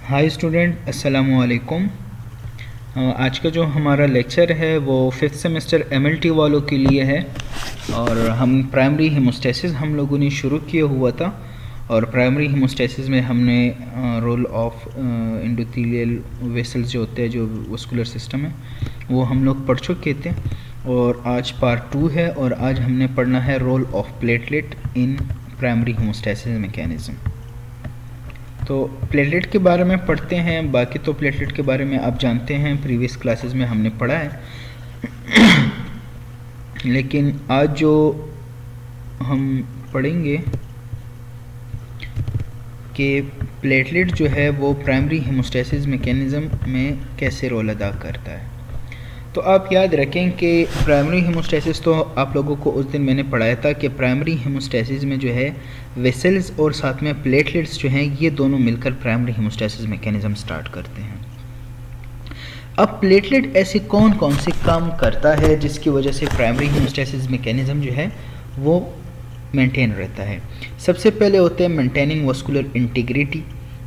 Hi student, अस्सलामु अलैकुम। आज का जो हमारा लेक्चर है वो फिफ्थ सेमेस्टर एमएलटी वालों के लिए है और हम प्राइमरी हीमोस्टेसिस हम लोगों ने शुरू किया हुआ था। और प्राइमरी हीमोस्टेसिस में हमने रोल ऑफ एंडोथेलियल वेसल्स जो होते हैं, जो वस्कुलर सिस्टम है, वो हम लोग पढ़ चुके थे। और आज पार्ट 2 है और आज हमने पढ़ना है role of platelet in primary haemostasis mechanism. तो प्लेटलेट के बारे में पढ़ते हैं। बाकी तो प्लेटलेट के बारे में आप जानते हैं, प्रीवियस क्लासेस में हमने पढ़ा है। लेकिन आज जो हम पढ़ेंगे कि प्लेटलेट जो है वो प्राइमरी हीमोस्टेसिस मैकेनिज्म में कैसे रोल अदा करता है। तो आप याद रखें कि प्राइमरी हीमोस्टेसिस तो आप लोगों को उस दिन मैंने पढ़ाया था कि प्राइमरी हीमोस्टेसिस में जो है वेसल्स और साथ में प्लेटलेट्स जो हैं ये दोनों मिलकर प्राइमरी हीमोस्टेसिस मैकेनिज्म स्टार्ट करते हैं। अब प्लेटलेट ऐसे कौन कौन से काम करता है जिसकी वजह से प्राइमरी हीमोस्टेसिस मैकेनिज्म जो है वो मेंटेन रहता है। सबसे पहले होते हैं मेंटेनिंग वस्कुलर इंटीग्रिटी,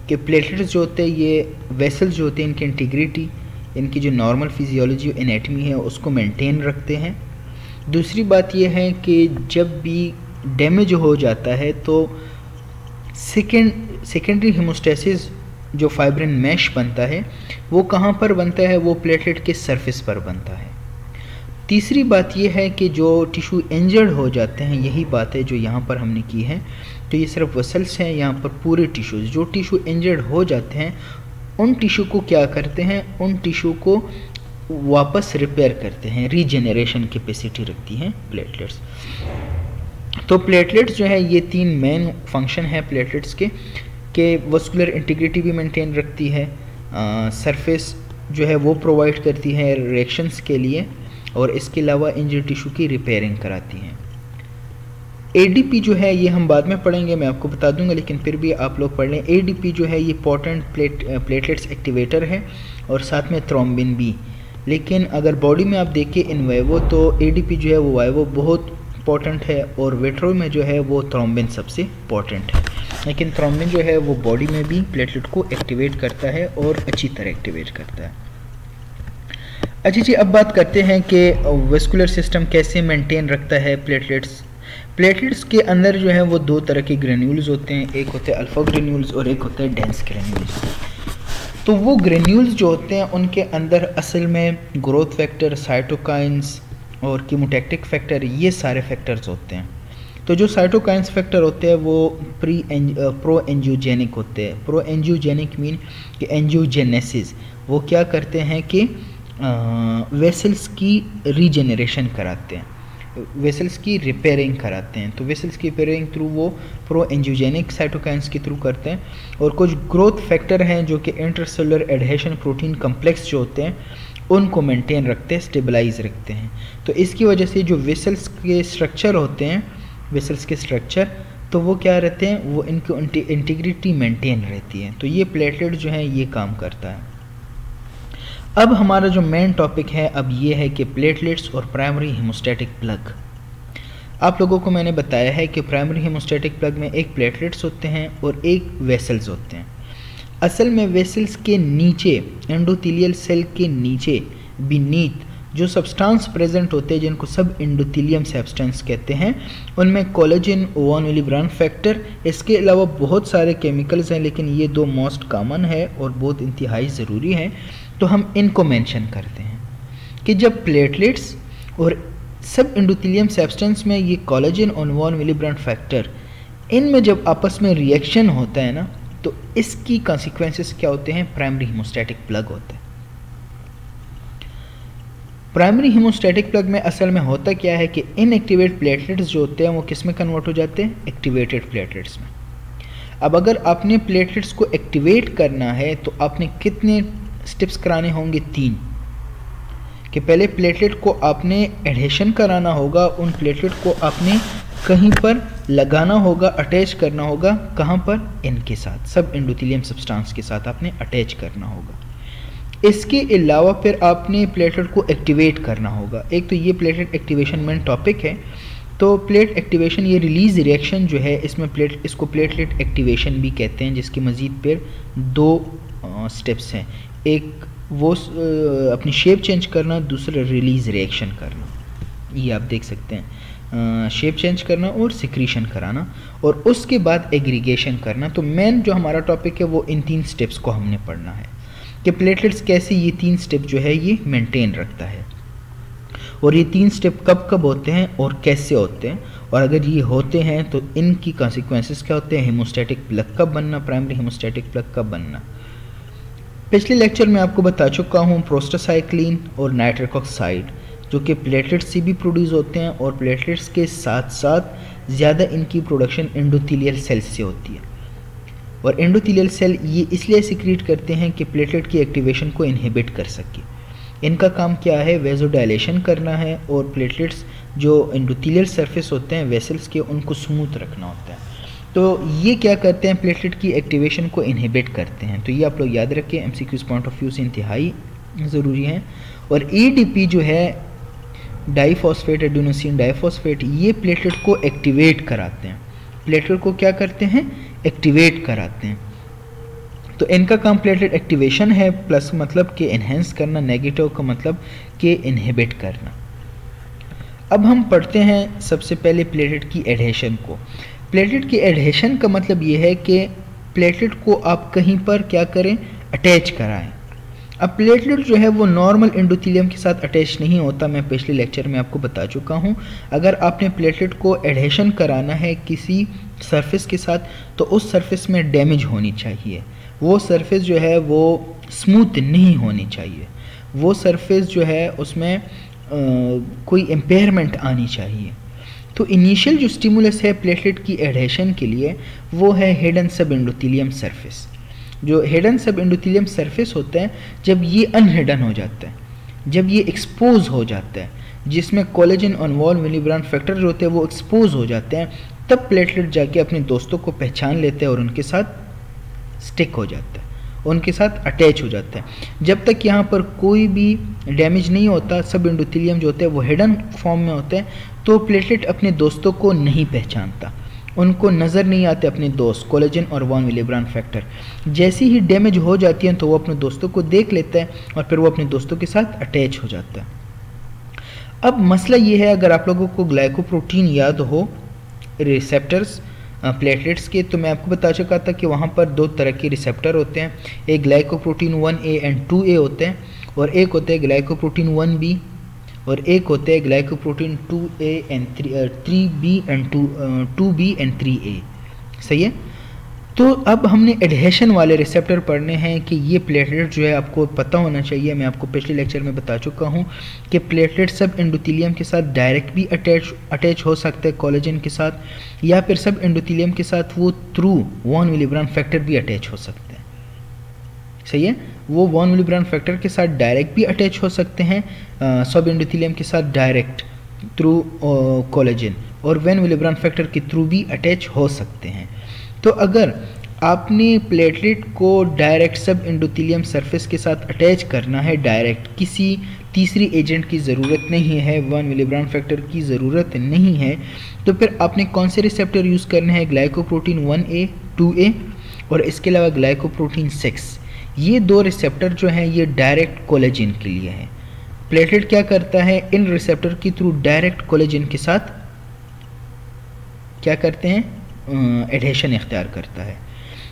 कि प्लेटलेट्स जो होते हैं ये वेसल्स जो होते हैं इनकी इंटीग्रिटी, इनकी जो नॉर्मल फिजियोलॉजी और एनाटमी है उसको मेंटेन रखते हैं। दूसरी बात यह है कि जब भी डैमेज हो जाता है तो सेकेंडरी हीमोस्टेसिस जो फाइब्रिन मैश बनता है वो कहाँ पर बनता है, वो प्लेटलेट के सरफेस पर बनता है। तीसरी बात यह है कि जो टिश्यू इंजर्ड हो जाते हैं, यही बात है जो यहाँ पर हमने की है। तो ये सिर्फ वसल्स हैं, यहाँ पर पूरे टिश्यूज़ जो टिश्यू इंजर्ड हो जाते हैं उन टिश्यू को क्या करते हैं, उन टिश्यू को वापस रिपेयर करते हैं, रीजेनरेशन कैपेसिटी रखती हैं प्लेटलेट्स। तो प्लेटलेट्स जो है ये तीन मेन फंक्शन है प्लेटलेट्स के वस्कुलर इंटीग्रिटी भी मेंटेन रखती है, सरफेस जो है वो प्रोवाइड करती है रिएक्शंस के लिए, और इसके अलावा इंजर्ड टिश्यू की रिपेयरिंग कराती हैं। एडीपी जो है ये हम बाद में पढ़ेंगे, मैं आपको बता दूंगा, लेकिन फिर भी आप लोग पढ़ लें। एडीपी जो है ये पोटेंट प्लेटलेट्स एक्टिवेटर है और साथ में थ्रोम्बिन भी। लेकिन अगर बॉडी में आप देखें इन वाइवो तो एडीपी जो है वो वाइवो बहुत पोटेंट है और विट्रो में जो है वो थ्रोम्बिन सबसे पोटेंट है। लेकिन थ्रोम्बिन जो है वो बॉडी में भी प्लेटलेट को एक्टिवेट करता है और अच्छी तरह एक्टिवेट करता है। अच्छा जी, अब बात करते हैं कि वेस्कुलर सिस्टम कैसे मेंटेन रखता है प्लेटलेट्स। प्लेटलेट्स के अंदर जो है वो दो तरह के ग्रेन्यूल्स होते हैं, एक होते हैं अल्फा ग्रेन्यूल्स और एक होते हैं डेंस ग्रेन्यूल्स। तो वो ग्रेन्यूल्स जो होते हैं उनके अंदर असल में ग्रोथ फैक्टर, साइटोकाइंस और कीमोटैक्टिक फैक्टर, ये सारे फैक्टर्स होते हैं। तो जो साइटोकाइंस फैक्टर होते हैं वो प्रो एंजियोजेनिक होते हैं। प्रो एंजियोजेनिक मीन कि एंजियोजेनेसिस, वो क्या करते हैं कि वेसल्स की रीजेनरेशन कराते हैं, वेसल्स की रिपेयरिंग कराते हैं। तो वेसल्स की रिपेयरिंग थ्रू वो प्रो एंजियोजेनिक साइटोकाइंस के थ्रू करते हैं। और कुछ ग्रोथ फैक्टर हैं जो कि इंटरसेलुलर एडहेशन प्रोटीन कम्प्लेक्स जो होते हैं उनको मेंटेन रखते हैं, स्टेबलाइज रखते हैं। तो इसकी वजह से जो वेसल्स के स्ट्रक्चर होते हैं, वेसल्स के स्ट्रक्चर, तो वो क्या रहते हैं, वो इनकी इंटीग्रिटी मेंटेन रहती है। तो ये प्लेटलेट जो है ये काम करता है। अब हमारा जो मेन टॉपिक है अब ये है कि प्लेटलेट्स और प्राइमरी हीमोस्टैटिक प्लग। आप लोगों को मैंने बताया है कि प्राइमरी हीमोस्टैटिक प्लग में एक प्लेटलेट्स होते हैं और एक वेसल्स होते हैं। असल में वेसल्स के नीचे, एंडोथेलियल सेल के नीचे बीनीथ जो सब्सटेंस प्रेजेंट होते हैं जिनको सब एंडोथेलियम सब्सटेंस कहते हैं, उनमें कोलेजन, ओवन विलिब्रान फैक्टर, इसके अलावा बहुत सारे केमिकल्स हैं, लेकिन ये दो मोस्ट कॉमन है और बहुत इंतहाई ज़रूरी है। तो हम इनको मेंशन करते हैं कि जब प्लेटलेट्स और सब एंडोथेलियम सब्सटेंस में ये कोलेजन और वॉन विलिब्रान फैक्टर, इनमें जब आपस में रिएक्शन होता है ना, तो इसकी कॉन्सिक्वेंसेस क्या होते हैं, प्राइमरी हीमोस्टैटिक प्लग होता है। प्राइमरी हीमोस्टैटिक प्लग में असल में होता क्या है कि इनएक्टिवेट प्लेटलेट्स जो होते हैं वो किस में कन्वर्ट हो जाते हैं, एक्टिवेटेड प्लेटलेट्स में। अब अगर आपने प्लेटलेट्स को एक्टिवेट करना है तो आपने कितने स्टेप्स कराने होंगे, 3। कि पहले प्लेटलेट को आपने एडहेशन कराना होगा, उन प्लेटलेट को आपने कहीं पर लगाना होगा, अटैच करना होगा, कहाँ पर, इनके साथ, सब एंडोथेलियम सब्सटेंस के साथ आपने अटैच करना होगा। इसके अलावा फिर आपने प्लेटलेट को एक्टिवेट करना होगा। एक तो ये प्लेटलेट एक्टिवेशन मेन टॉपिक है। तो प्लेट एक्टिवेशन, ये रिलीज रिएक्शन जो है इसमें इसको प्लेटलेट एक्टिवेशन भी कहते हैं, जिसकी मज़ीद फिर 2 स्टेप्स हैं। एक वो अपनी शेप चेंज करना, दूसरा रिलीज़ रिएक्शन करना, ये आप देख सकते हैं, शेप चेंज करना और सिक्रीशन कराना, और उसके बाद एग्रीगेशन करना। तो मेन जो हमारा टॉपिक है वो इन 3 स्टेप्स को हमने पढ़ना है कि प्लेटलेट्स कैसे ये 3 स्टेप जो है ये मेंटेन रखता है, और ये 3 स्टेप कब कब होते हैं और कैसे होते हैं, और अगर ये होते हैं तो इनकी कॉन्सिक्वेंसेस क्या होते हैं, हेमोस्टैटिक प्लग कब बनना, प्राइमरी हेमोस्टैटिक प्लग कब बनना। पिछले लेक्चर में आपको बता चुका हूँ प्रोस्टासाइक्लिन और नाइट्रिक ऑक्साइड जो कि प्लेटलेट्स से भी प्रोड्यूस होते हैं, और प्लेटलेट्स के साथ साथ ज़्यादा इनकी प्रोडक्शन एंडोथेलियल सेल्स से होती है, और एंडोथेलियल सेल ये इसलिए सिक्रीट करते हैं कि प्लेटलेट की एक्टिवेशन को इनहिबिट कर सके। इनका काम क्या है, वेजोडाइलेशन करना है, और प्लेटलेट्स जो एंडोथेलियल सरफेस होते हैं वेसल्स के उनको स्मूथ रखना होता है। तो ये क्या करते हैं, प्लेटलेट की एक्टिवेशन को इनहिबिट करते हैं। तो ये आप लोग याद रखें, एमसीक्यूज़ पॉइंट ऑफ व्यू से इंतहाई ज़रूरी है। और एडीपी जो है डाइफॉस्फेट एडेनोसिन डाइफॉस्फेट, ये प्लेटलेट को एक्टिवेट कराते हैं, प्लेटलेट को क्या करते हैं, एक्टिवेट कराते हैं। तो इनका काम प्लेटलेट एक्टिवेशन है, प्लस मतलब कि एनहेंस करना, नेगेटिव का मतलब कि इनहिबिट करना। अब हम पढ़ते हैं सबसे पहले प्लेटलेट की एडहेशन को। प्लेटलेट की एडहेशन का मतलब ये है कि प्लेटलेट को आप कहीं पर क्या करें, अटैच कराएं। अब प्लेटलेट जो है वो नॉर्मल एंडोथेलियम के साथ अटैच नहीं होता, मैं पिछले लेक्चर में आपको बता चुका हूँ। अगर आपने प्लेटलेट को एडहेशन कराना है किसी सरफेस के साथ तो उस सरफेस में डैमेज होनी चाहिए, वो सरफेस जो है वो स्मूथ नहीं होनी चाहिए, वो सरफेस जो है उसमें कोई इम्पेयरमेंट आनी चाहिए। तो इनिशियल जो स्टिमुलस है प्लेटलेट की एडहेशन के लिए वो है हिडन सब एंडोथेलियम सरफेस। जो हिडन सब एंडोथेलियम सरफेस होता है जब ये अनहिडन हो जाता है, जब ये एक्सपोज हो जाता है, जिसमें कोलेजन और वॉल विलिब्रान फैक्टर जो होते हैं वो एक्सपोज हो जाते हैं, तब प्लेटलेट जाके अपने दोस्तों को पहचान लेते हैं और उनके साथ स्टिक हो जाता है, उनके साथ अटैच हो जाता है। जब तक यहाँ पर कोई भी डैमेज नहीं होता, सब एंडोथेलियम जो होते हैं वो हिडन फॉर्म में होते हैं, तो प्लेटलेट अपने दोस्तों को नहीं पहचानता, उनको नज़र नहीं आते अपने दोस्त कोलेजन और वॉन विलिब्रान फैक्टर। जैसी ही डैमेज हो जाती है तो वो अपने दोस्तों को देख लेता है और फिर वो अपने दोस्तों के साथ अटैच हो जाता है। अब मसला ये है, अगर आप लोगों को ग्लाइकोप्रोटीन याद हो रिसेप्टर्स प्लेटलेट्स के, तो मैं आपको बता चुका था कि वहाँ पर 2 तरह के रिसेप्टर होते हैं, एक ग्लाइकोप्रोटीन 1A एंड 2A होते हैं, और एक होते हैं ग्लाइकोप्रोटीन 1B, और एक होते हैं glycoprotein 2A and 3B and 2B and 3A। सही है। तो अब हमने एडहेशन वाले रिसेप्टर पढ़ने हैं कि ये प्लेटलेट जो है आपको पता होना चाहिए। मैं आपको पिछले लेक्चर में बता चुका हूँ कि प्लेटलेट सब एंडोथेलियम के साथ डायरेक्ट भी अटैच हो सकते हैं कोलेजन के साथ, या फिर सब एंडोथेलियम के साथ वो थ्रू वॉन विलिब्रान फैक्टर भी अटैच हो सकते हैं। सही है, वो वॉन विलिब्रान फैक्टर के साथ डायरेक्ट भी अटैच हो सकते हैं, सब एंडोथेलियम के साथ डायरेक्ट थ्रू कोलेजन, और वॉन विलिब्रान फैक्टर के थ्रू भी अटैच हो सकते हैं। तो अगर आपने प्लेटलेट को डायरेक्ट सब एंडोथेलियम सरफेस के साथ अटैच करना है, डायरेक्ट, किसी तीसरी एजेंट की ज़रूरत नहीं है, वॉन विलिब्रान फैक्टर की ज़रूरत नहीं है, तो फिर आपने कौन से रिसेप्टर यूज़ करने हैं, ग्लाइकोप्रोटीन 1A 2A और इसके अलावा ग्लाइकोप्रोटीन 6। ये 2 रिसेप्टर जो हैं ये डायरेक्ट कोलेजन के लिए हैं। प्लेटलेट क्या करता है, इन रिसेप्टर के थ्रू डायरेक्ट कोलेजन के साथ क्या करते हैं, एडहेशन इख्तियार करता है।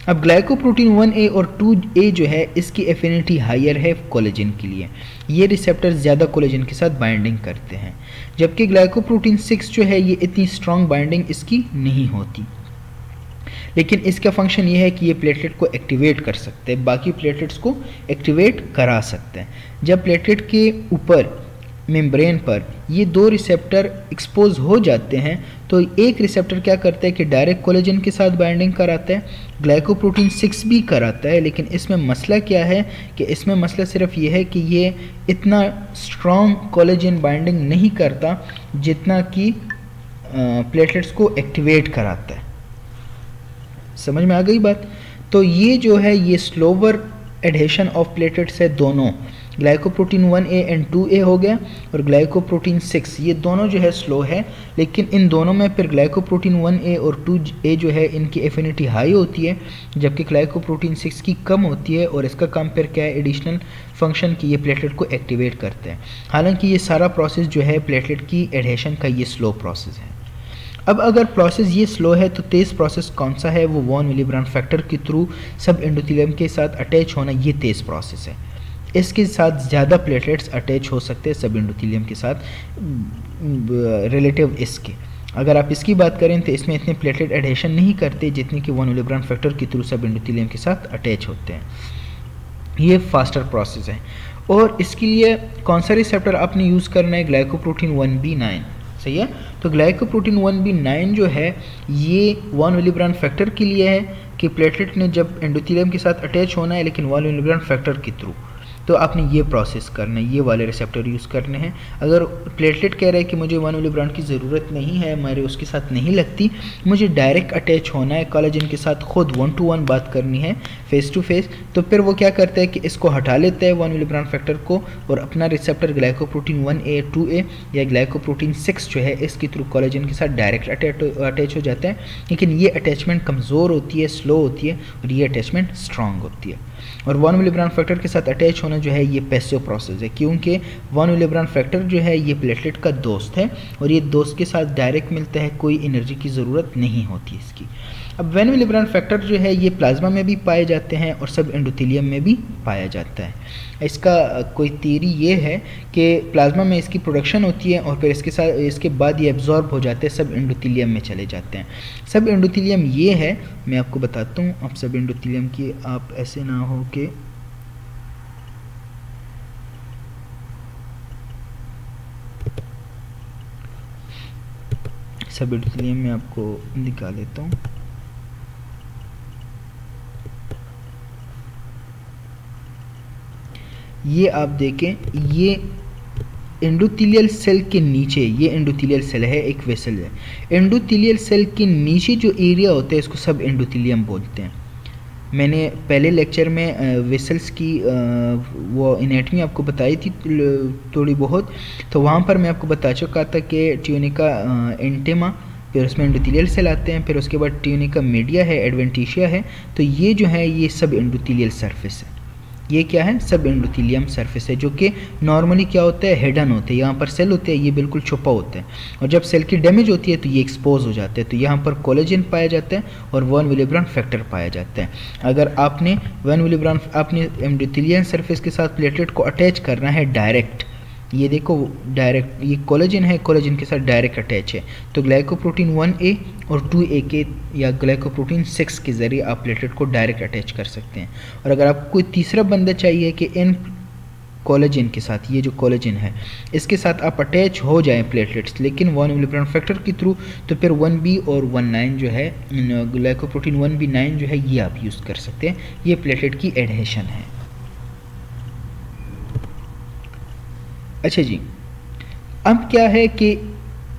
अब ग्लाइकोप्रोटीन 1A और 2A जो है इसकी एफिनिटी हायर है कोलेजन के लिए, ये रिसेप्टर ज़्यादा कोलेजन के साथ बाइंडिंग करते हैं, जबकि ग्लाइकोप्रोटीन 6 जो है ये इतनी स्ट्रॉन्ग बाइंडिंग इसकी नहीं होती। लेकिन इसका फंक्शन ये है कि ये प्लेटलेट को एक्टिवेट कर सकते हैं, बाकी प्लेटलेट्स को एक्टिवेट करा सकते हैं। जब प्लेटलेट के ऊपर मेम्ब्रेन पर ये 2 रिसेप्टर एक्सपोज हो जाते हैं तो एक रिसेप्टर क्या करता है कि डायरेक्ट कोलेजन के साथ बाइंडिंग कराता है, ग्लाइकोप्रोटीन 6 भी कराता है। लेकिन इसमें मसला क्या है कि इसमें मसला सिर्फ ये है कि ये इतना स्ट्रॉन्ग कोलेजन बाइंडिंग नहीं करता जितना कि प्लेटलेट्स को एक्टिवेट कराता है। समझ में आ गई बात। तो ये जो है ये स्लोवर एडहेशन ऑफ प्लेटलेट्स है दोनों, ग्लाइकोप्रोटीन 1A एंड 2A हो गया, और ग्लाइकोप्रोटीन 6 ये दोनों जो है स्लो है, लेकिन इन दोनों में फिर ग्लाइकोप्रोटीन 1A और 2A जो है इनकी एफिनिटी हाई होती है, जबकि ग्लाइकोप्रोटीन 6 की कम होती है, और इसका काम फिर क्या है, एडिशनल फंक्शन की ये प्लेटलेट को एक्टिवेट करते हैं। हालांकि ये सारा प्रोसेस जो है प्लेटलेट की एडहेशन का ये स्लो प्रोसेस है। अब अगर प्रोसेस ये स्लो है तो तेज़ प्रोसेस कौन सा है, वो वॉन विलिब्रांड फैक्टर के थ्रू सब एंडोथेलियम के साथ अटैच होना, ये तेज़ प्रोसेस है। इसके साथ ज़्यादा प्लेटलेट्स अटैच हो सकते हैं सब एंडोथेलियम के साथ रिलेटिव इसके। अगर आप इसकी बात करें तो इसमें इतने प्लेटलेट एडहेशन नहीं करते जितने कि वॉन विलिब्रांड फैक्टर के थ्रू सब एंडोथेलियम के साथ अटैच होते हैं। ये फास्टर प्रोसेस है। और इसके लिए कौन सा रिसेप्टर आपने यूज़ करना है, ग्लाइकोप्रोटीन 1B9, सही है। तो ग्लाइकोप्रोटीन 1B9 जो है ये वॉन विलिब्रांड फैक्टर के लिए है कि प्लेटलेट ने जब एंडोथेलियम के साथ अटैच होना है, लेकिन वॉन विलिब्रांड फैक्टर के थ्रू, तो आपने ये प्रोसेस करना है, ये वाले रिसेप्टर यूज़ करने हैं। अगर प्लेटलेट कह रहा है कि मुझे वॉन विलिब्रांड की ज़रूरत नहीं है, मेरे उसके साथ नहीं लगती, मुझे डायरेक्ट अटैच होना है कोलेजन के साथ, खुद 1-to-1 बात करनी है, फेस टू फेस, तो फिर वो क्या करता है कि इसको हटा लेता है वॉन विलिब्रांड फैक्टर को, और अपना रिसेप्टर ग्लाइकोप्रोटीन 1A 2A या ग्लाइकोप्रोटीन 6 जो है इसके थ्रू कोलेजन के साथ डायरेक्ट अटैच हो जाता है। लेकिन ये अटैचमेंट कमज़ोर होती है, स्लो होती है, और ये अटैचमेंट स्ट्रॉन्ग होती है। और वॉन विलिब्रांड फैक्टर के साथ अटैच होना जो है ये पैसिव प्रोसेस है, क्योंकि वॉन विलिब्रांड फैक्टर जो है ये प्लेटलेट का दोस्त है, और ये दोस्त के साथ डायरेक्ट मिलता है, कोई एनर्जी की ज़रूरत नहीं होती इसकी। अब वॉन विलिब्रांड फैक्टर जो है ये प्लाज्मा में भी पाए जाते हैं और सब एंडोथेलियम में भी पाया जाता है। इसका कोई थियरी ये है कि प्लाज्मा में इसकी प्रोडक्शन होती है, और फिर इसके बाद ये एब्जॉर्ब हो जाते हैं, सब एंडोथेलियम में चले जाते हैं। सब एंडोथेलियम ये है, मैं आपको बताता हूँ। अब सब एंडोथेलियम की आप ऐसे ना हो कि सब एंडोथेलियम में आपको दिखा लेता हूँ। ये आप देखें, ये एंडोथेलियल सेल के नीचे, ये एंडोथेलियल सेल है, एक वेसल है। एंडोथेलियल सेल के नीचे जो एरिया होता है इसको सब एंडोथेलियम बोलते हैं। मैंने पहले लेक्चर में वेसल्स की वो एनाटॉमी आपको बताई थी थोड़ी बहुत, तो वहाँ पर मैं आपको बता चुका था कि ट्यूनिका एंटेमा, फिर उसमें एंडोथेलियल सेल आते हैं, फिर उसके बाद ट्यूनिका मीडिया है, एडवेंटिशिया है। तो ये जो है ये सब एंडोथेलियल सरफेस है। ये क्या है, सब एंडोथेलियम सरफेस है, जो कि नॉर्मली क्या होता है, हिडन होते हैं। यहाँ पर सेल होते हैं, ये बिल्कुल छुपा होता है, और जब सेल की डैमेज होती है तो ये एक्सपोज हो जाते हैं। तो यहाँ पर कोलेजन पाया जाता है और वॉन विलिब्रांड फैक्टर पाया जाता है। अगर आपने एंडोथेलियम सरफेस के साथ प्लेटलेट को अटैच करना है डायरेक्ट, ये देखो डायरेक्ट, ये कोलेजन है, कोलेजन के साथ डायरेक्ट अटैच है, तो ग्लाइकोप्रोटीन 1A और 2A के या ग्लाइकोप्रोटीन 6 के ज़रिए आप प्लेटलेट को डायरेक्ट अटैच कर सकते हैं। और अगर आपको कोई तीसरा बंदा चाहिए कि इन कोलेजन के साथ, ये जो कोलेजन है इसके साथ आप अटैच हो जाएं प्लेटलेट्स, लेकिन वॉन विलिब्रांड फैक्टर के थ्रू, तो फिर 1B और 1-9 जो है, ग्लाइकोप्रोटीन 1B9 जो है ये आप यूज़ कर सकते हैं। ये प्लेटलेट की एडहेशन है। अच्छा जी, अब क्या है कि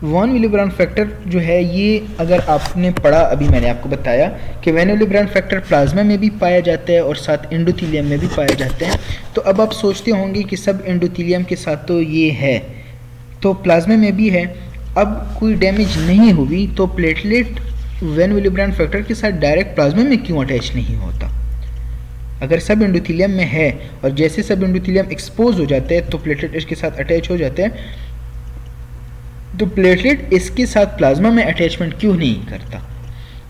वॉन विलिब्रांड फैक्टर जो है ये, अगर आपने पढ़ा, अभी मैंने आपको बताया कि वॉन विलिब्रांड फैक्टर प्लाज्मा में भी पाया जाता है और साथ एंडोथेलियम में भी पाया जाते हैं। तो अब आप सोचते होंगे कि सब एंडोथेलियम के साथ तो ये है, तो प्लाज्मा में भी है, अब कोई डैमेज नहीं हुई, तो प्लेटलेट वॉन विलिब्रांड फैक्टर के साथ डायरेक्ट प्लाज्मा में क्यों अटैच नहीं होता? अगर सब एंडोथेलियम में है और जैसे सब एंडोथेलियम एक्सपोज हो जाते हैं तो प्लेटलेट इसके साथ अटैच हो जाते हैं, तो प्लेटलेट इसके साथ प्लाज्मा में अटैचमेंट क्यों नहीं करता?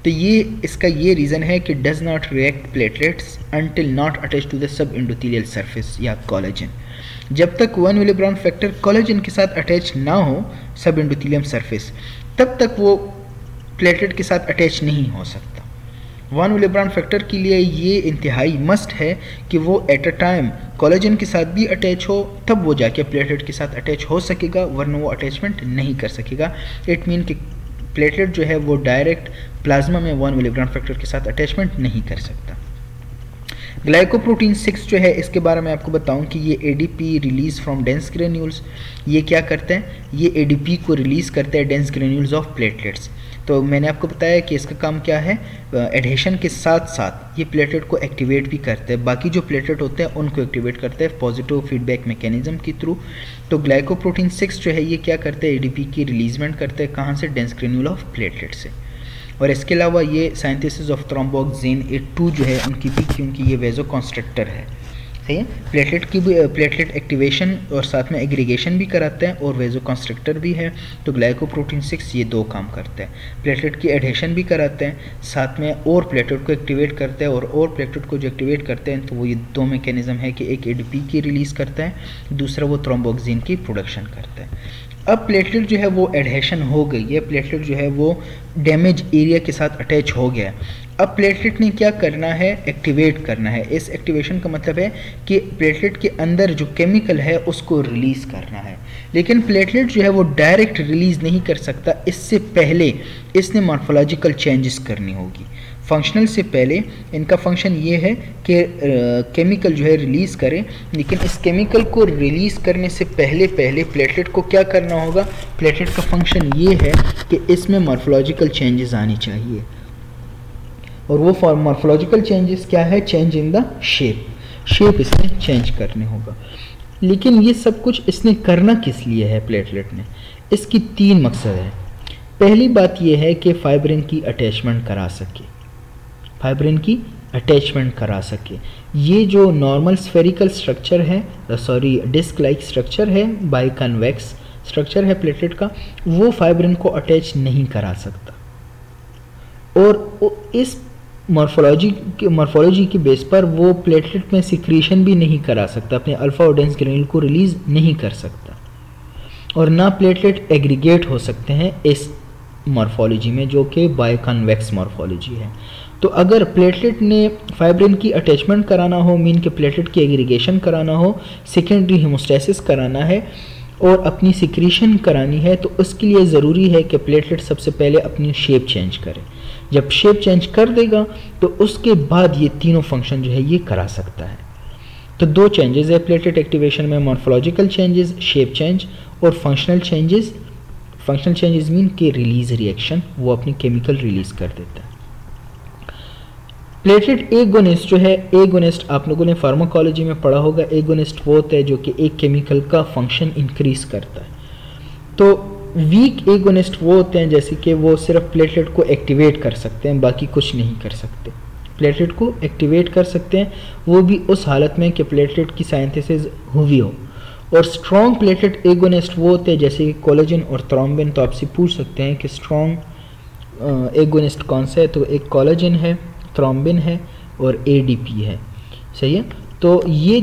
तो ये इसका ये रीज़न है कि does not react platelets until not attach to the sub endothelial surface या कोलेजन। जब तक वॉन विलिब्रांड फैक्टर कोलेजन के साथ अटैच ना हो सब एंडोथेलियम सरफेस, तब तक वो प्लेटलेट के साथ अटैच नहीं हो सकता। वॉन विलिब्रांड फैक्टर के लिए ये इंतहाई मस्ट है कि वो एट अ टाइम कोलेजन के साथ भी अटैच हो, तब वो जाके प्लेटलेट के साथ अटैच हो सकेगा, वरना वो अटैचमेंट नहीं कर सकेगा। इट मीन कि प्लेटलेट जो है वो डायरेक्ट प्लाज्मा में वॉन विलिब्रांड फैक्टर के साथ अटैचमेंट नहीं कर सकता। ग्लाइकोप्रोटीन 6 जो है, इसके बारे में आपको बताऊं कि ये ADP release from dense granules. ये क्या करते हैं, ये एडीपी को रिलीज़ करते हैं डेंस ग्रेन्यूल्स ऑफ प्लेटलेट्स। तो मैंने आपको बताया कि इसका काम क्या है, एडहेशन के साथ साथ ये प्लेटलेट को एक्टिवेट भी करते हैं, बाकी जो प्लेटलेट होते हैं उनको एक्टिवेट करते हैं पॉजिटिव फीडबैक मैकेनिज्म के थ्रू। तो ग्लाइकोप्रोटीन 6 जो है ये क्या करते हैं, एडीपी की रिलीजमेंट करते हैं, कहाँ से, डेंस ग्रेन्यूल ऑफ प्लेटलेट से। और इसके अलावा ये सिंथेसिस ऑफ थ्रोम्बोक्सिन 8-2 जो है उनकी भी, क्योंकि ये वेजो कंस्ट्रक्टर है, सही है। प्लेटलेट की भी, प्लेटलेट एक्टिवेशन और साथ में एग्रीगेशन भी कराते हैं और वेजो कंस्ट्रक्टर भी है। तो ग्लाइकोप्रोटीन 6 ये 2 काम करते हैं, प्लेटलेट की एडहेशन भी कराते हैं, साथ में और प्लेटलेट को एक्टिवेट करते हैं, और प्लेटलेट को जो एक्टिवेट करते हैं तो वो ये 2 मैकेनिज्म है कि एक एडीपी की रिलीज़ करता है, दूसरा वो थ्रोम्बोक्सिन की प्रोडक्शन करता है। अब प्लेटलेट जो है वो एडहेशन हो गई है, प्लेटलेट जो है वो डैमेज एरिया के साथ अटैच हो गया। अब प्लेटलेट ने क्या करना है, एक्टिवेट करना है। इस एक्टिवेशन का मतलब है कि प्लेटलेट के अंदर जो केमिकल है उसको रिलीज़ करना है, लेकिन प्लेटलेट जो है वो डायरेक्ट रिलीज़ नहीं कर सकता, इससे पहले इसने मॉर्फोलॉजिकल चेंजेस करनी होगी। फंक्शनल से पहले इनका फंक्शन ये है कि केमिकल जो है रिलीज़ करें, लेकिन इस केमिकल को रिलीज़ करने से पहले प्लेटलेट को क्या करना होगा, प्लेटलेट का फंक्शन ये है कि इसमें मॉर्फोलॉजिकल चेंजेस आनी चाहिए। और वो मॉर्फोलॉजिकल चेंजेस क्या है, चेंज इन द शेप इसने चेंज करने होगा। लेकिन ये सब कुछ इसने करना किस लिए है प्लेटलेट ने, इसकी 3 मकसद है। पहली बात ये है कि फाइब्रिन की अटैचमेंट करा सके, फाइब्रिन की अटैचमेंट करा सके। ये जो नॉर्मल स्फेरिकल स्ट्रक्चर है, सॉरी डिस्क लाइक स्ट्रक्चर है, बाइकन्वेक्स स्ट्रक्चर है प्लेटलेट का, वो फाइब्रिन को अटैच नहीं करा सकता। और इस मॉर्फोलॉजी के बेस पर वो प्लेटलेट में सिक्रीशन भी नहीं करा सकता, अपने अल्फा और डेंस ग्रेन्यूल को रिलीज नहीं कर सकता, और ना प्लेटलेट एग्रीगेट हो सकते हैं इस मॉर्फोलॉजी में जो कि बायोकन्वेक्स मॉर्फोलॉजी है। तो अगर प्लेटलेट ने फाइब्रिन की अटैचमेंट कराना हो, मीन के प्लेटलेट की एग्रीगेशन कराना हो, सेकेंडरी हेमोस्टेसिस कराना है और अपनी सिक्रीशन करानी है, तो उसके लिए ज़रूरी है कि प्लेटलेट सबसे पहले अपनी शेप चेंज करे। जब शेप चेंज कर देगा तो उसके बाद ये तीनों फंक्शन जो है ये करा सकता है। तो 2 चेंजेस है प्लेटलेट एक्टिवेशन में, मॉर्फोलॉजिकल चेंजेस, शेप चेंज, और functional changes. Functional changes mean के रिलीज रिएक्शन, वो अपनी केमिकल रिलीज कर देता है। प्लेटलेट एगोनिस्ट जो है, एगोनिस्ट आप लोगों ने फार्माकोलॉजी में पढ़ा होगा, एगोनिस्ट वो होता है जो कि एक केमिकल का फंक्शन इंक्रीज करता है। तो वीक एगोनिस्ट वो होते हैं जैसे कि वो सिर्फ प्लेटलेट को एक्टिवेट कर सकते हैं, बाकी कुछ नहीं कर सकते। प्लेटलेट को एक्टिवेट कर सकते हैं वो भी उस हालत में कि प्लेटलेट की सिंथेसिस हुई हो। और स्ट्रॉन्ग प्लेटलेट एगोनिस्ट वो होते हैं जैसे कि कोलेजन और थ्रोम्बिन। तो आपसे पूछ सकते हैं कि स्ट्रॉन्ग एगोनिस्ट कौन सा है, तो एक कोलेजन है, थ्रोम्बिन है और एडीपी है, सही है। तो ये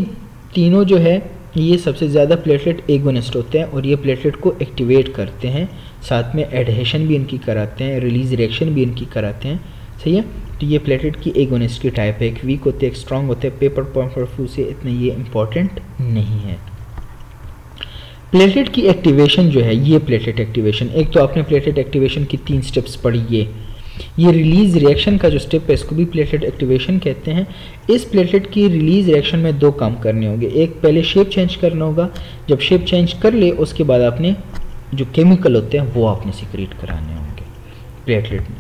तीनों जो है ये सबसे ज़्यादा प्लेटलेट एगोनिस्ट होते हैं और ये प्लेटलेट को एक्टिवेट करते हैं, साथ में एडहेशन भी इनकी कराते हैं, रिलीज रिएक्शन भी इनकी कराते हैं, सही है। तो ये प्लेटलेट की एगोनिस्ट की टाइप है, एक वीक होते हैं, एक स्ट्रॉन्ग होते हैं। पेपर पॉइंट ऑफ व्यू से इतना ये इम्पॉर्टेंट नहीं है। प्लेटलेट की एक्टिवेशन जो है, ये प्लेटलेट एक्टिवेशन, एक तो आपने प्लेटलेट एक्टिवेशन की 3 स्टेप्स पढ़ी, ये रिलीज रिएक्शन का जो स्टेप है इसको भी प्लेटलेट एक्टिवेशन कहते हैं। इस प्लेटलेट की रिलीज रिएक्शन में 2 काम करने होंगे, एक पहले शेप चेंज करना होगा, जब शेप चेंज कर ले उसके बाद आपने जो केमिकल होते हैं वो आपने सिक्रीट कराने होंगे प्लेटलेट में।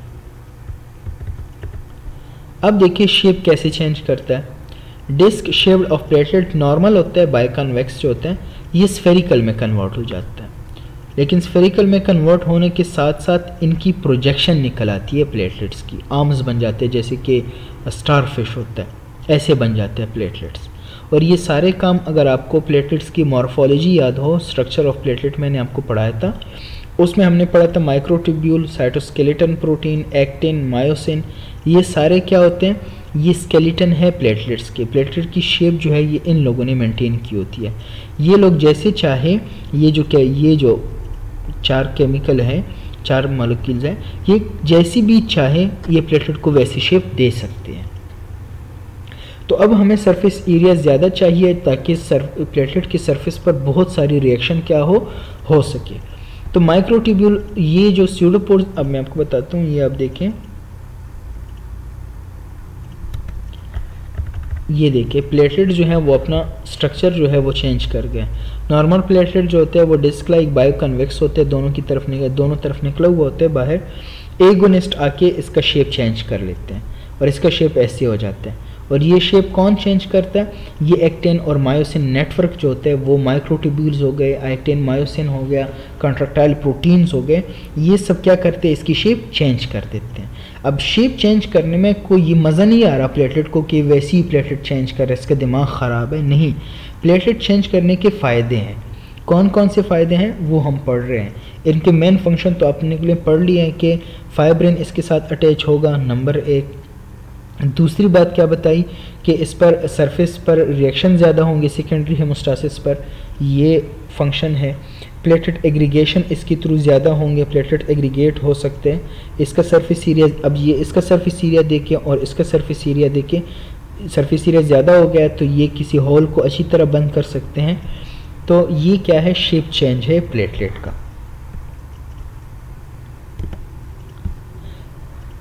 अब देखिए शेप कैसे चेंज करता है। Disc shaped of platelet normal होता है, बायोकन्वेक्स जो होता है ये स्फेरिकल में कन्वर्ट हो जाता है, लेकिन स्फेरिकल में कन्वर्ट होने के साथ साथ इनकी प्रोजेक्शन निकल आती है प्लेटलेट्स की, आर्म्स बन जाते हैं जैसे कि स्टार फिश होता है, ऐसे बन जाते हैं प्लेटलेट्स। और ये सारे काम अगर आपको प्लेटलेट्स की मॉर्फोलॉजी याद हो, स्ट्रक्चर ऑफ प्लेटलेट मैंने आपको पढ़ाया था, उसमें हमने पढ़ा था microtubule, cytoskeleton protein, actin, myosin, ये सारे क्या होते हैं, ये स्केलेटन है प्लेटलेट्स के। प्लेटलेट की शेप जो है ये इन लोगों ने मेंटेन की होती है। ये लोग जैसे चाहे ये जो 4 केमिकल हैं, 4 मॉलिक्यूल्स हैं, ये जैसी भी चाहे ये प्लेटलेट को वैसी शेप दे सकते हैं। तो अब हमें सरफेस एरिया ज़्यादा चाहिए ताकि प्लेटलेट की सरफेस पर बहुत सारी रिएक्शन क्या हो सके। तो माइक्रोट्यूब्यूल, ये जो स्यूडोपोर्स, अब मैं आपको बताता हूँ, ये आप देखें, ये देखिए प्लेटलेट जो है वो अपना स्ट्रक्चर जो है वो चेंज कर गए। नॉर्मल प्लेटलेट जो होते हैं वो डिस्क लाइक बायोकन्वेक्स होते हैं, दोनों तरफ निकला हुआ होता है बाहर, एगोनिस्ट आके इसका शेप चेंज कर लेते हैं और इसका शेप ऐसे हो जाता है। और ये शेप कौन चेंज करता है? ये एक्टिन और मायोसिन नेटवर्क जो होता है, वो माइक्रोट्यूब्यूल्स हो गए, एक्टिन मायोसिन हो गया, कॉन्ट्रैक्टाइल प्रोटीन्स हो गए, ये सब क्या करते हैं? इसकी शेप चेंज कर देते हैं। अब शेप चेंज करने में कोई ये मज़ा नहीं आ रहा प्लेटलेट को कि वैसी ही प्लेटलेट चेंज कर रहा है, इसका दिमाग ख़राब है। नहीं, प्लेटलेट चेंज करने के फ़ायदे हैं। कौन कौन से फ़ायदे हैं वो हम पढ़ रहे हैं। इनके मेन फंक्शन तो आपने के लिए पढ़ लिए हैं कि फाइब्रिन इसके साथ अटैच होगा, नंबर 1। दूसरी बात क्या बताई कि इस पर सरफेस पर रिएक्शन ज़्यादा होंगे सेकेंडरी हेमोस्टासिस पर, ये फंक्शन है। प्लेटलेट एग्रीगेशन इसके थ्रू ज़्यादा होंगे, प्लेटलेट एग्रीगेट हो सकते हैं। इसका सरफेस एरिया, अब ये इसका सरफेस एरिया देखें और इसका सरफेस एरिया देखें, सरफेस एरिया ज़्यादा हो गया तो ये किसी होल को अच्छी तरह बंद कर सकते हैं। तो ये क्या है? शेप चेंज है प्लेटलेट का।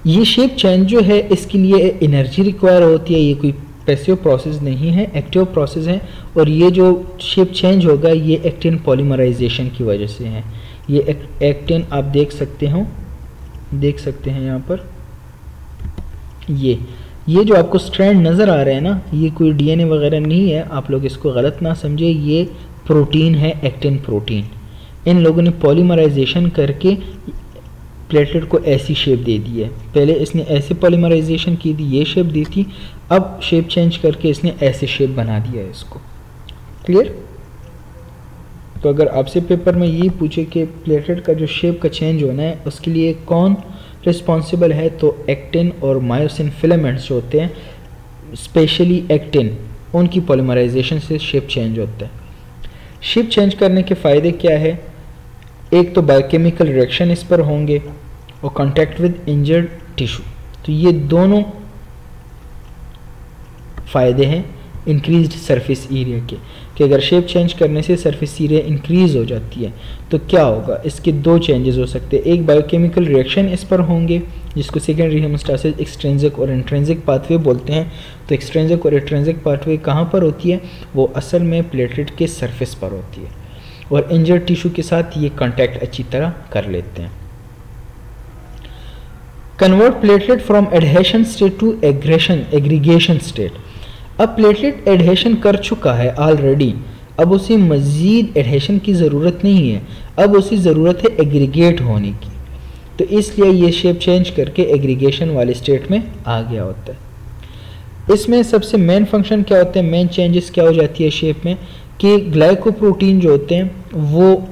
ये शेप चेंज जो है इसके लिए एनर्जी रिक्वायर होती है, ये कोई पैसिव प्रोसेस नहीं है, एक्टिव प्रोसेस है। और ये जो शेप चेंज होगा ये एक्टिन पॉलीमराइजेशन की वजह से है। ये एक्टिन आप देख सकते हैं यहाँ पर, ये जो आपको स्ट्रैंड नज़र आ रहे हैं ना, ये कोई डीएनए वगैरह नहीं है, आप लोग इसको गलत ना समझे, ये प्रोटीन है, एक्टिन प्रोटीन। इन लोगों ने पॉलीमराइजेशन करके प्लेटलेट को ऐसी शेप दे दी है। पहले इसने ऐसे पॉलीमराइजेशन की थी, ये शेप दी थी, अब शेप चेंज करके इसने ऐसे शेप बना दिया है इसको। क्लियर? तो अगर आपसे पेपर में ये पूछे कि प्लेटलेट का जो शेप का चेंज होना है उसके लिए कौन रिस्पॉन्सिबल है, तो एक्टिन और मायोसिन फिलामेंट्स जो होते हैं, स्पेशली एक्टिन, उनकी पॉलीमराइजेशन से शेप चेंज होता है। शेप चेंज करने के फ़ायदे क्या है? एक तो बायोकेमिकल रिएक्शन इस पर होंगे और कांटेक्ट विद इंजर्ड टिश्यू, तो ये दोनों फ़ायदे हैं इंक्रीज्ड सरफेस एरिया के, कि अगर शेप चेंज करने से सरफेस एरिया इंक्रीज़ हो जाती है तो क्या होगा? इसके दो चेंजेस हो सकते हैं। एक बायोकेमिकल रिएक्शन इस पर होंगे जिसको सेकेंडरी हेमोस्टासिस एक्सट्रिंसिक और इंट्रिंसिक पाथवे बोलते हैं। तो एक्सट्रिंसिक और इंट्रिंसिक पाथवे कहाँ पर होती है? वो असल में प्लेटलेट के सरफेस पर होती है और इंजर्ड टिश्यू के साथ ये कांटेक्ट अच्छी तरह कर लेते हैं। Convert platelet from adhesion state to aggregation state. अब प्लेटलेट एडहेशन कर चुका है ऑलरेडी, अब उसे मज़ीद एडहेशन की ज़रूरत नहीं है, अब उसे ज़रूरत है एग्रीगेट होने की। तो इसलिए ये शेप चेंज करके एग्रीगेशन वाले स्टेट में आ गया होता है। इसमें सबसे मेन फंक्शन क्या होते हैं, मेन चेंजेस क्या हो जाती है शेप में, कि ग्लाइकोप्रोटीन जो होते हैं वो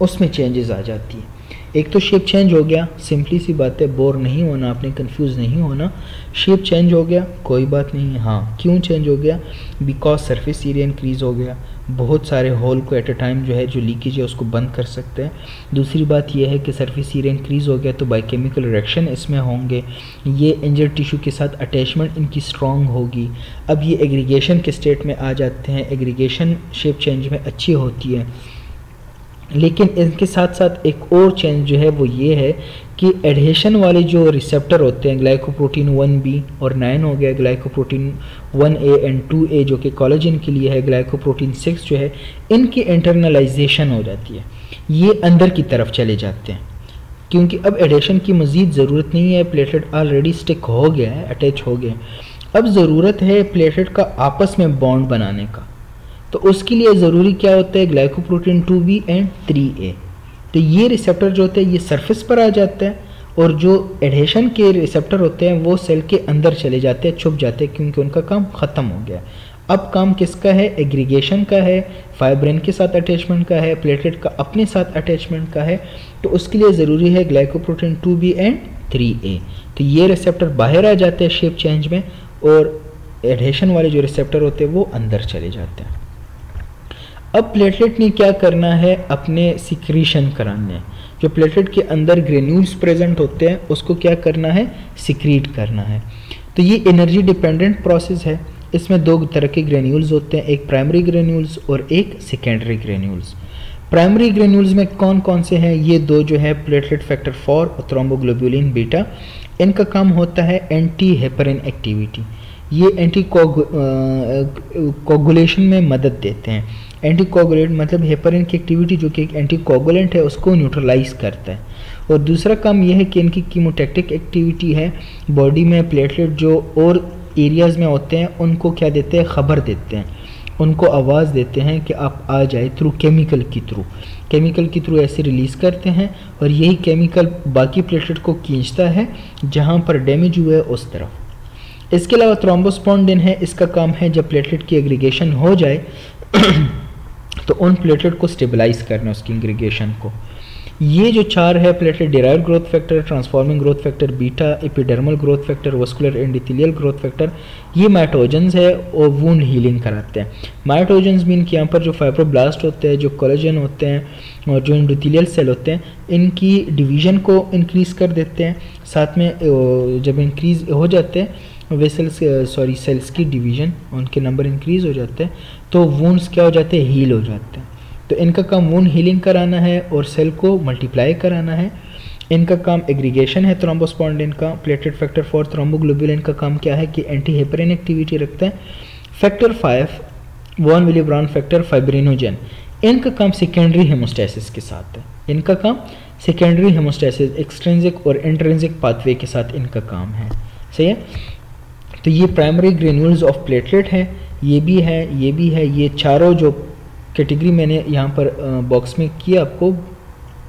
उसमें चेंजेस आ जाती है। एक तो शेप चेंज हो गया, सिंपली सी बात है, बोर नहीं होना आपने, कंफ्यूज नहीं होना। शेप चेंज हो गया, कोई बात नहीं है। हाँ, क्यों चेंज हो गया? बिकॉज सरफेस एरिया इंक्रीज़ हो गया, बहुत सारे होल को एट अ टाइम जो है जो लीकेज है उसको बंद कर सकते हैं। दूसरी बात यह है कि सरफेस एरिया इंक्रीज़ हो गया तो बायोकेमिकल रिएक्शन इसमें होंगे, ये इंजर्ड टिश्यू के साथ अटैचमेंट इनकी स्ट्रॉन्ग होगी। अब ये एग्रीगेशन के स्टेट में आ जाते हैं, एग्रीगेशन शेप चेंज में अच्छी होती है। लेकिन इनके साथ साथ एक और चेंज जो है वो ये है कि एडहेशन वाले जो रिसेप्टर होते हैं, ग्लाइकोप्रोटीन 1b और 9 हो गया, ग्लाइकोप्रोटीन 1a एंड 2a जो कि कोलेजन के लिए है, ग्लाइकोप्रोटीन 6 जो है, इनकी इंटरनलाइजेशन हो जाती है, ये अंदर की तरफ चले जाते हैं क्योंकि अब एडहेशन की मज़ीद ज़रूरत नहीं है, प्लेटलेट ऑलरेडी स्टिक हो गया है, अटैच हो गया। अब ज़रूरत है प्लेटलेट का आपस में बॉन्ड बनाने का, तो उसके लिए ज़रूरी क्या होता है? Glycoprotein 2b and 3a। तो ये रिसेप्टर जो होते हैं ये सरफेस पर आ जाता है और जो एडहेशन के रिसेप्टर होते हैं वो सेल के अंदर चले जाते हैं, छुप जाते हैं, क्योंकि उनका काम ख़त्म हो गया। अब काम किसका है? एग्रीगेशन का है, फाइब्रिन के साथ अटैचमेंट का है, प्लेटलेट का अपने साथ अटैचमेंट का है। तो उसके लिए ज़रूरी है ग्लाइकोप्रोटीन 2b एंड 3a। तो ये रिसेप्टर बाहर आ जाते हैं शेप चेंज में और एडहेशन वाले जो रिसेप्टर होते हैं वो अंदर चले जाते हैं। अब प्लेटलेट ने क्या करना है? अपने सिक्रीशन कराने हैं। जो प्लेटलेट के अंदर ग्रेन्यूल्स प्रेजेंट होते हैं उसको क्या करना है? सिक्रीट करना है। तो ये एनर्जी डिपेंडेंट प्रोसेस है। इसमें दो तरह के ग्रेन्यूल्स होते हैं, एक प्राइमरी ग्रेन्यूल्स और एक सेकेंडरी ग्रेन्यूल्स। प्राइमरी ग्रेन्यूल्स में कौन कौन से हैं? ये दो जो है प्लेटलेट फैक्टर 4 और थ्रोम्बोग्लोबुलिन बीटा। इनका काम होता है एंटी हेपरिन एक्टिविटी, ये एंटी कोगुलेशन में मदद देते हैं। एंटी कोगुलेंट मतलब हेपरिन की एक्टिविटी जो कि एक एंटी कोगुलेंट है उसको न्यूट्रलाइज करता है और दूसरा काम यह है कि इनकी कीमोटैक्टिक एक्टिविटी है, बॉडी में प्लेटलेट जो और एरियाज़ में होते हैं उनको क्या देते हैं, ख़बर देते हैं, उनको आवाज़ देते हैं कि आप आ जाए थ्रू केमिकल के थ्रू ऐसे रिलीज़ करते हैं, और यही केमिकल बाकी प्लेटलेट को खींचता है जहाँ पर डैमेज हुआ है उस तरफ। इसके अलावा थ्रोम्बोस्पोंडिन है, इसका काम है जब प्लेटलेट की एग्रीगेशन हो जाए तो उन प्लेटलेट को स्टेबलाइज करना, उसकी एग्रीगेशन को। ये जो 4 है, platelet derived growth factor, transforming growth factor beta, epidermal growth factor, vascular endothelial growth factor, ये माइटोजेंस है और वुंड हीलिंग कराते हैं। माइटोजेंस मीन कि यहाँ पर जो फाइब्रोब्लास्ट होते हैं, जो कोलेजन होते हैं और जो एंडोथेलियल सेल होते हैं, इनकी डिवीजन को इंक्रीज़ कर देते हैं। साथ में जब इंक्रीज़ हो जाते हैं सेल्स की डिवीजन, उनके नंबर इंक्रीज़ हो जाते हैं, तो वुंड्स क्या हो जाते हैं, हील हो जाते हैं। तो इनका काम वुंड हीलिंग कराना है और सेल को मल्टीप्लाई कराना है। इनका काम एग्रीगेशन है थ्रोम्बोस्पोंडिन का। प्लेटलेट फैक्टर 4 थ्रोम्बोग्लोबुलिन का काम क्या है कि एंटी हेपरिन एक्टिविटी रखता है। Factor 5 von Willebrand factor fibrinogen, इनका काम सेकेंडरी हेमोस्टेसिस के साथ है। इनका काम सेकेंडरी हेमोस्टेसिस, एक्सट्रिंसिक और इंट्रिंसिक पाथवे के साथ इनका काम है। सही है। तो ये प्राइमरी ग्रेन्यूल्स ऑफ प्लेटलेट है, ये भी है, ये भी है। ये चारों जो कैटेगरी मैंने यहाँ पर बॉक्स में किया आपको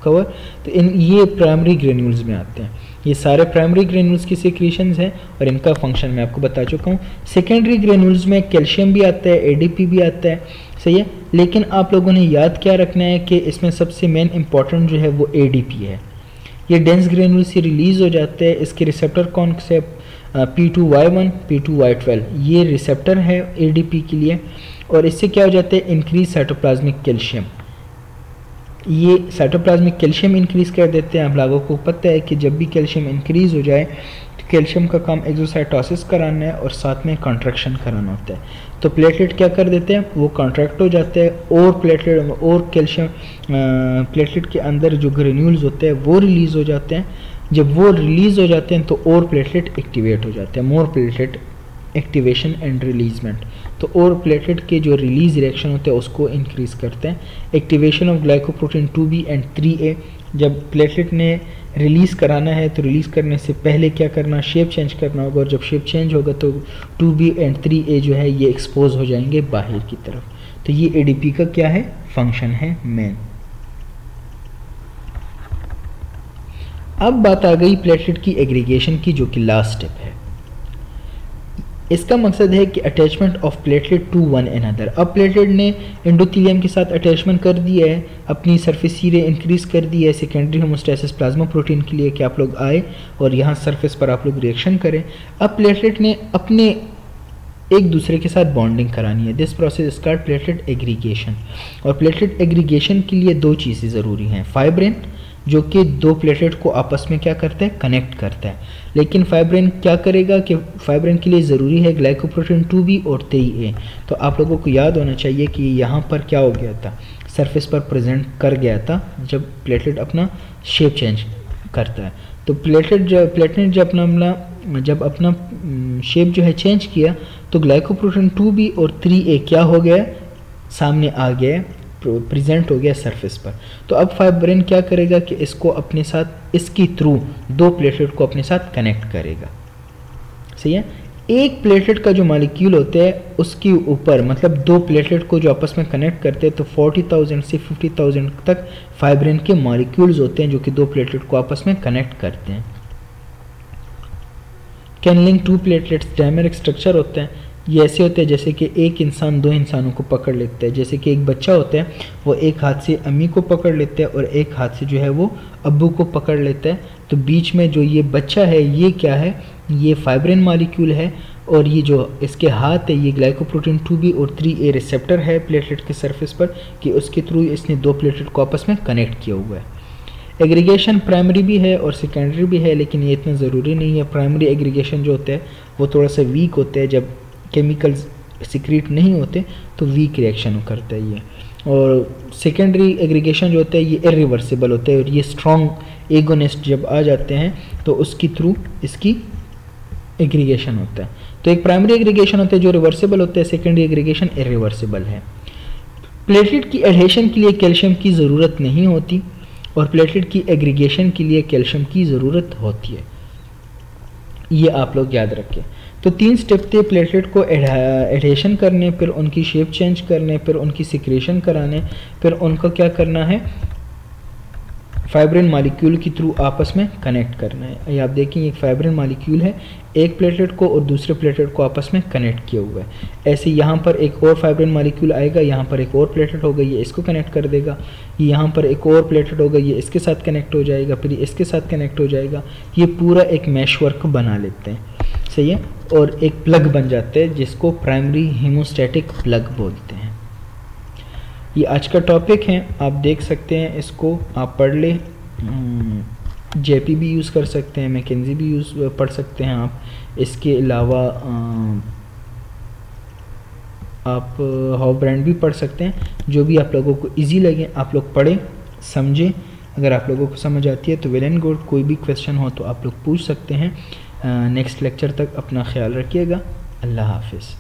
कवर, तो ये प्राइमरी ग्रेन्यूल्स में आते हैं। ये सारे प्राइमरी ग्रेन्यूल्स की सिक्रीशंस हैं और इनका फंक्शन मैं आपको बता चुका हूँ। सेकेंडरी ग्रेन्यूल्स में कैल्शियम भी आता है, एडीपी भी आता है। सही है। लेकिन आप लोगों ने याद क्या रखना है कि इसमें सबसे मेन इंपॉर्टेंट जो है वो एडीपी है। ये डेंस ग्रेन्यूल से रिलीज़ हो जाते हैं। इसके रिसेप्टर कौन से, P2Y1 P2Y12, ये रिसेप्टर है एडीपी के लिए। और इससे क्या हो जाता है, इंक्रीज साइटोप्लाज्मिक कैल्शियम। ये साइटोप्लाज्मिक कैल्शियम इंक्रीज कर देते हैं। आप लोगों को पता है कि जब भी कैल्शियम इंक्रीज हो जाए तो कैल्शियम का काम एक्सोसाइटोसिस कराना है और साथ में कॉन्ट्रैक्शन कराना होता है। तो प्लेटलेट क्या कर देते हैं, वो कॉन्ट्रैक्ट हो जाते हैं और प्लेटलेट और कैल्शियम प्लेटलेट के अंदर जो ग्रेन्यूल्स होते हैं वो रिलीज़ हो जाते हैं। जब वो रिलीज़ हो जाते हैं तो और प्लेटलेट एक्टिवेट हो जाते हैं, मोर प्लेटलेट एक्टिवेशन एंड रिलीजमेंट। तो और प्लेटलेट के जो रिलीज रिएक्शन होते हैं उसको इंक्रीज करते हैं। Activation of glycoprotein 2B and 3A, जब प्लेटलेट ने रिलीज़ कराना है तो रिलीज़ करने से पहले क्या करना, शेप चेंज करना होगा, और जब शेप चेंज होगा तो 2B एंड 3A जो है ये एक्सपोज हो जाएंगे बाहर की तरफ। तो ये एडीपी का क्या है, फंक्शन है मेन। अब बात आ गई प्लेटलेट की एग्रीगेशन की, जो कि लास्ट स्टेप है। इसका मकसद है कि attachment of platelet to one another. अब प्लेटलेट ने एंडोथेलियम के साथ अटैचमेंट कर दिया है, अपनी सरफेस एरिया इंक्रीज कर दी है सेकेंडरी हेमोस्टेसिस प्लाज्मा प्रोटीन के लिए कि आप लोग आए और यहाँ सरफेस पर आप लोग रिएक्शन करें। अब प्लेटलेट ने अपने एक दूसरे के साथ बॉन्डिंग करानी है। This process is called platelet aggregation. और प्लेटलेट एग्रीगेशन के लिए 2 चीज़ें ज़रूरी हैं, फाइब्रिन जो कि 2 प्लेटलेट को आपस में क्या करता है, कनेक्ट करता है। लेकिन फाइब्रिन क्या करेगा कि फाइब्रिन के लिए ज़रूरी है ग्लाइकोप्रोटीन 2B और 3A। तो आप लोगों को याद होना चाहिए कि यहाँ पर क्या हो गया था, सरफेस पर प्रेजेंट कर गया था जब प्लेटलेट अपना शेप चेंज करता है। तो प्लेटलेट जब अपना शेप जो है चेंज किया तो ग्लाइकोप्रोटीन 2B और 3A क्या हो गया, सामने आ गया, प्रेजेंट हो गया सरफेस पर। तो अब फाइब्रिन क्या करेगा कि इसको अपने साथ, इसकी थ्रू 2 प्लेटलेट को अपने साथ कनेक्ट करेगा। सही है। एक प्लेटलेट का जो मॉलिक्यूल होता है उसके ऊपर, मतलब 2 प्लेटलेट को जो आपस में कनेक्ट करते हैं, तो 40,000 से 50,000 तक फाइब्रिन के मॉलिक्यूल्स होते हैं जो कि 2 प्लेटलेट को आपस में कनेक्ट करते हैं। Can link 2 platelets, dimeric structure होते हैं। ये ऐसे होते हैं जैसे कि एक इंसान 2 इंसानों को पकड़ लेता है। जैसे कि एक बच्चा होता है वो एक हाथ से अम्मी को पकड़ लेता है और एक हाथ से जो है वो अब्बू को पकड़ लेता है। तो बीच में जो ये बच्चा है ये क्या है, ये फाइब्रिन मॉलिक्यूल है, और ये जो इसके हाथ है ये ग्लाइकोप्रोटीन 2B और 3A रिसेप्टर है प्लेटलेट के सरफेस पर, कि उसके थ्रू इसने 2 प्लेटलेट को आपस में कनेक्ट किया हुआ है। एग्रीगेशन प्राइमरी भी है और सेकेंडरी भी है, लेकिन ये इतना ज़रूरी नहीं है। प्राइमरी एग्रीगेशन जो होता है वो थोड़ा सा वीक होता है, जब केमिकल्स सिक्रीट नहीं होते तो वीक रिएक्शन करता है ये। और सेकेंडरी एग्रीगेशन जो होता है ये इरिवर्सिबल होता है, और ये स्ट्रॉन्ग एगोनिस्ट जब आ जाते हैं तो उसकी थ्रू इसकी एग्रीगेशन होता है। तो एक प्राइमरी एग्रीगेशन होता है जो रिवर्सिबल होता है, सेकेंडरी एग्रीगेशन इरिवर्सिबल है। प्लेटलेट की एडहेशन के लिए कैल्शियम की ज़रूरत नहीं होती, और प्लेटलेट की एग्रीगेशन के लिए कैल्शियम की ज़रूरत होती है, ये आप लोग याद रखें। तो 3 स्टेप थे प्लेटलेट को एडहेशन करने, फिर उनकी शेप चेंज करने, फिर उनकी सिक्रेशन कराने, फिर उनको क्या करना है, फाइब्रिन मालिक्यूल के थ्रू आपस में कनेक्ट करना है। ये आप देखें एक फाइब्रिन मालिक्यूल है, एक प्लेटलेट को और दूसरे प्लेटलेट को आपस में कनेक्ट किया हुआ है। ऐसे यहाँ पर एक और फाइब्रिन मालिक्यूल आएगा, यहाँ पर एक और प्लेटलेट होगा, ये इसको कनेक्ट कर देगा। यहाँ पर एक और प्लेटलेट होगा, ये इसके साथ कनेक्ट हो जाएगा, फिर इसके साथ कनेक्ट हो जाएगा। ये पूरा एक मैश वर्क बना लेते हैं, सही है। और एक प्लग बन जाता है जिसको प्राइमरी हीमोस्टैटिक प्लग बोलते हैं। ये आज का टॉपिक है, आप देख सकते हैं, इसको आप पढ़ लें। जेपी भी यूज़ कर सकते हैं, मैकेंजी भी यूज़ पढ़ सकते हैं आप। इसके अलावा आप हाउ ब्रांड भी पढ़ सकते हैं। जो भी आप लोगों को इजी लगे आप लोग पढ़ें, समझें। अगर आप लोगों को समझ आती है तो वेल एंड गुड, कोई भी क्वेश्चन हो तो आप लोग पूछ सकते हैं। नेक्स्ट लेक्चर तक अपना ख्याल रखिएगा। अल्लाह हाफिज़।